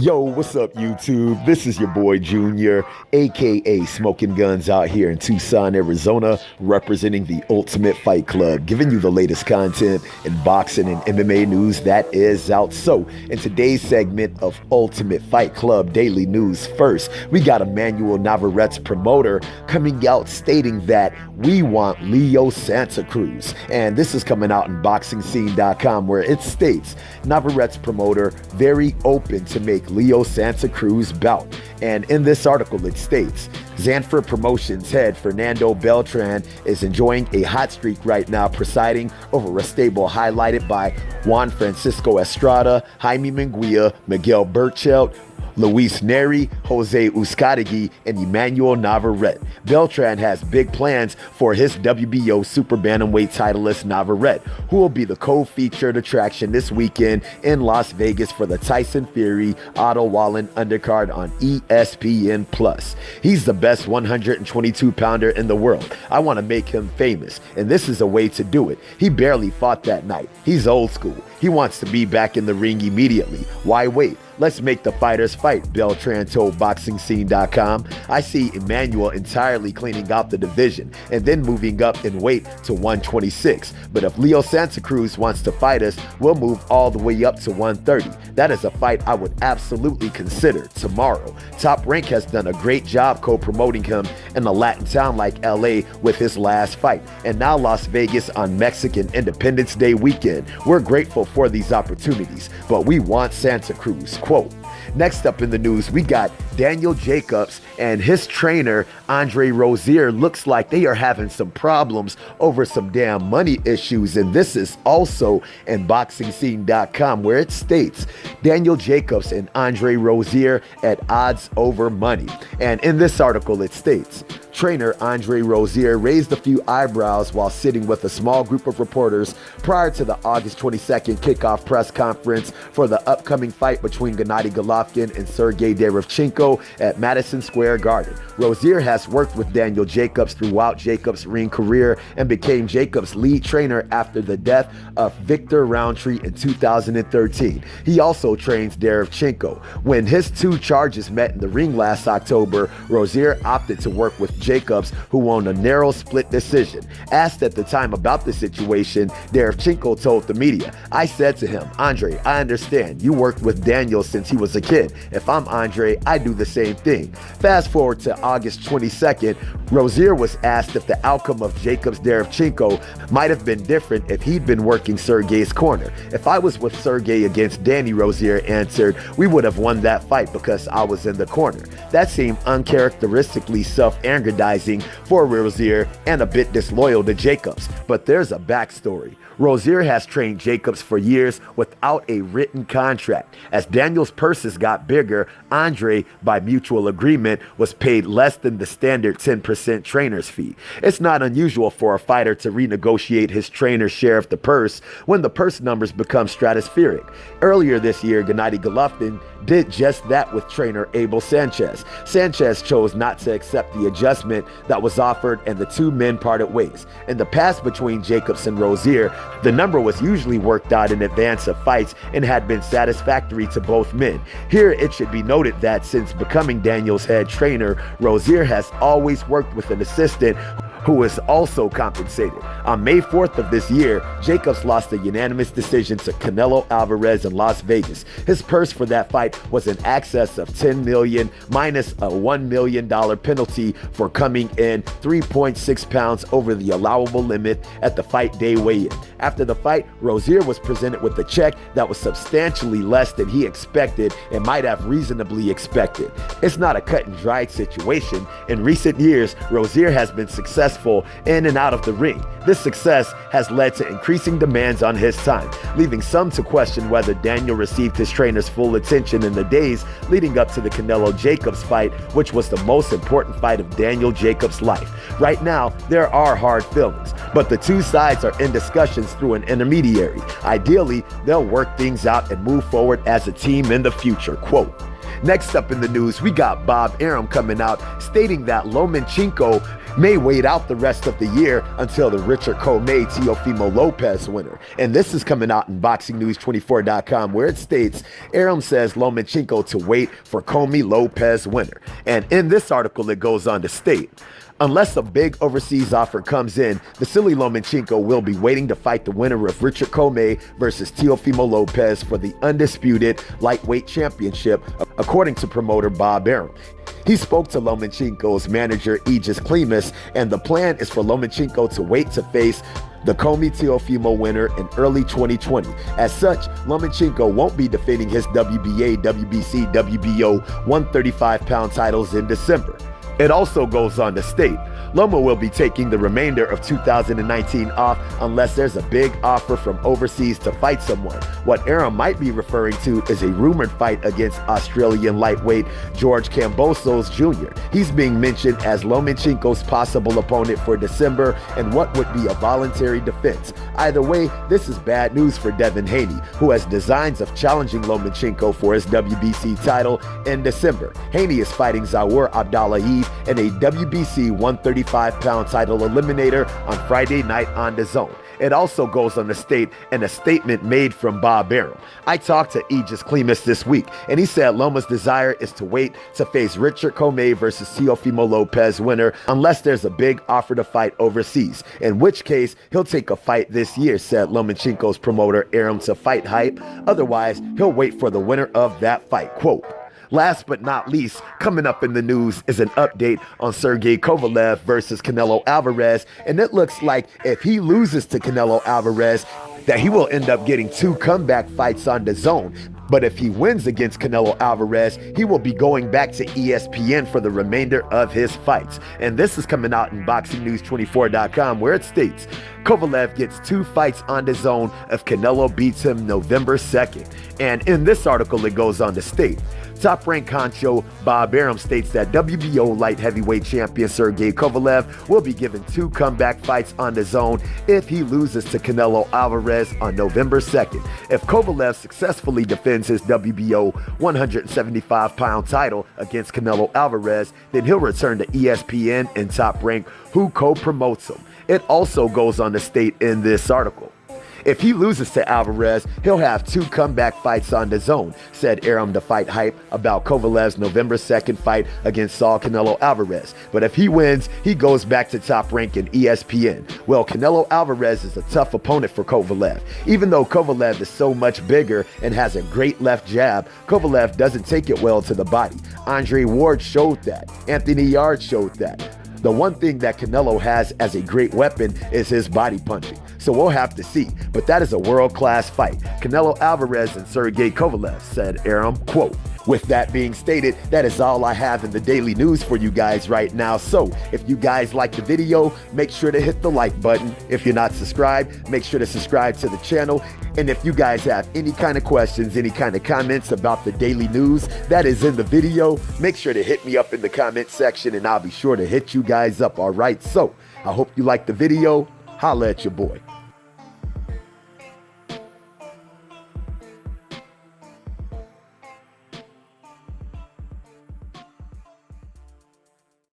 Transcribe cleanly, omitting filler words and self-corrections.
Yo, what's up, YouTube? This is your boy Junior, aka Smoking Guns, out here in Tucson, Arizona, representing the Ultimate Fight Club, giving you the latest content in boxing and MMA news that is out. So, in today's segment of Ultimate Fight Club Daily News, first, we got EMMANUEL NAVARETTE'S promoter coming out stating that we want Leo Santa Cruz. And this is coming out in BoxingScene.com, where it states, Navarrette's promoter very open to make Leo Santa Cruz bout. And in this article it states, Zanford Promotions head Fernando Beltran is enjoying a hot streak right now, presiding over a stable highlighted by Juan Francisco Estrada, Jaime Munguia, Miguel Berchelt, Luis Neri, Jose Uzcategui, and EMMANUEL Navarrete. Beltran has big plans for his WBO Super Bantamweight titleist Navarrete, who will be the co-featured attraction this weekend in Las Vegas for the Tyson Fury Otto Wallin undercard on ESPN+. He's the best 122-pounder in the world. I want to make him famous, and this is a way to do it. He barely fought that night. He's old school. He wants to be back in the ring immediately. Why wait? Let's make the fighters fight, Beltran told BoxingScene.com. I see EMMANUEL entirely cleaning out the division and then moving up in weight to 126. But if Leo Santa Cruz wants to fight us, we'll move all the way up to 130. That is a fight I would absolutely consider tomorrow. Top Rank has done a great job co-promoting him in a Latin town like LA with his last fight, and now Las Vegas on Mexican Independence Day weekend. We're grateful for these opportunities, but we want Santa Cruz. Quote. Next up in the news, we got Daniel Jacobs and his trainer, Andre Rozier. Looks like they are having some problems over some damn money issues. And this is also in BoxingScene.com, where it states Daniel Jacobs and Andre Rozier at odds over money. And in this article, it states, trainer Andre Rozier raised a few eyebrows while sitting with a small group of reporters prior to the August 22nd kickoff press conference for the upcoming fight between Gennady Golovkin and Sergey Kovalev at Madison Square Garden. Rozier has worked with Daniel Jacobs throughout Jacobs' ring career and became Jacobs' lead trainer after the death of Victor Roundtree in 2013. He also trains Derevchenko. When his two charges met in the ring last October, Rozier opted to work with Jacobs, who won a narrow split decision. Asked at the time about the situation, Derevchenko told the media, I said to him, Andre, I understand. You worked with Daniel since he was a kid. If I'm Andre, I do the same thing. Fast forward to August 22nd, Rozier was asked if the outcome of Jacobs Derevchenko might have been different if he'd been working Sergey's corner. If I was with Sergey against Danny, Rozier answered, we would have won that fight because I was in the corner. That seemed uncharacteristically self-aggrandizing for Rozier and a bit disloyal to Jacobs. But there's a backstory. Rozier has trained Jacobs for years without a written contract. As Daniel's purses got bigger, Andre, by mutual agreement, was paid less than the standard 10% trainer's fee. It's not unusual for a fighter to renegotiate his trainer's share of the purse when the purse numbers become stratospheric. Earlier this year, Gennady Golovkin did just that with trainer Abel Sanchez. Sanchez chose not to accept the adjustment that was offered, and the two men parted ways. In the past between Jacobs and Rozier, the number was usually worked out in advance of fights and had been satisfactory to both men. Here it should be noted that since becoming Daniel's head trainer, Rozier has always worked with an assistant who is also compensated. On May 4th of this year, Jacobs lost a unanimous decision to Canelo Alvarez in Las Vegas. His purse for that fight was in excess of $10 million minus a $1 million penalty for coming in 3.6 pounds over the allowable limit at the fight day weigh-in. After the fight, Rozier was presented with a check that was substantially less than he expected and might have reasonably expected. It's not a cut and dried situation. In recent years, Rozier has been successful in and out of the ring. This success has led to increasing demands on his time, leaving some to question whether Daniel received his trainer's full attention in the days leading up to the Canelo Jacobs fight, which was the most important fight of Daniel Jacobs' life. Right now, there are hard feelings, but the two sides are in discussions through an intermediary. Ideally, they'll work things out and move forward as a team in the future. Quote. Next up in the news, we got Bob Arum coming out stating that Lomachenko may wait out the rest of the year until the Richard Commey Teofimo Lopez winner. And this is coming out in BoxingNews24.com, where it states, Arum says Lomachenko to wait for Commey Lopez winner. And in this article, it goes on to state, unless a big overseas offer comes in, Vasiliy Lomachenko will be waiting to fight the winner of Richard Commey versus Teofimo Lopez for the undisputed lightweight championship, according to promoter Bob Arum. He spoke to Lomachenko's manager, Aegis Klimas, and the plan is for Lomachenko to wait to face the Commey Teofimo winner in early 2020. As such, Lomachenko won't be defending his WBA, WBC, WBO 135-pound titles in December. It also goes on to state, Loma will be taking the remainder of 2019 off unless there's a big offer from overseas to fight someone. What Arum might be referring to is a rumored fight against Australian lightweight George Kambosos Jr. He's being mentioned as Lomachenko's possible opponent for December and what would be a voluntary defense. Either way, this is bad news for Devin Haney, who has designs of challenging Lomachenko for his WBC title in December. Haney is fighting Zaur Abdullayev in a WBC 135-pound title eliminator on Friday night on Dazn. It also goes on to state in a statement made from Bob Arum, I talked to Aegis Klimas this week, and he said Loma's desire is to wait to face Richard Commey versus Teofimo Lopez winner unless there's a big offer to fight overseas, in which case he'll take a fight this year, said Lomachenko's promoter Arum to Fight Hype. Otherwise, he'll wait for the winner of that fight. Quote, last but not least, coming up in the news is an update on Sergey Kovalev versus Canelo Alvarez, and it looks like if he loses to Canelo Alvarez, that he will end up getting 2 comeback fights on Dazn. But if he wins against Canelo Alvarez, he will be going back to ESPN for the remainder of his fights. And this is coming out in BoxingNews24.com, where it states, Kovalev gets 2 fights on Dazn if Canelo beats him November 2nd. And in this article, it goes on to state, Top Rank honcho Bob Arum states that WBO light heavyweight champion Sergey Kovalev will be given 2 comeback fights on Dazn if he loses to Canelo Alvarez on November 2nd. If Kovalev successfully defends his WBO 175-pound title against Canelo Alvarez, then he'll return to ESPN and Top Rank, who co-promotes him. It also goes on to state in this article, if he loses to Alvarez, he'll have 2 comeback fights on Dazn, said Arum to Fight Hype about Kovalev's November 2nd fight against Saul Canelo Alvarez. But if he wins, he goes back to Top Rank and ESPN. Well, Canelo Alvarez is a tough opponent for Kovalev. Even though Kovalev is so much bigger and has a great left jab, Kovalev doesn't take it well to the body. Andre Ward showed that. Anthony Yarde showed that. The one thing that Canelo has as a great weapon is his body punching. So we'll have to see. But that is a world-class fight. Canelo Alvarez and Sergey Kovalev, said Arum. Quote, with that being stated, that is all I have in the daily news for you guys right now. So if you guys like the video, make sure to hit the like button. If you're not subscribed, make sure to subscribe to the channel. And if you guys have any kind of questions, any kind of comments about the daily news that is in the video, make sure to hit me up in the comment section and I'll be sure to hit you guys up. All right. So I hope you like the video. Holla at your boy.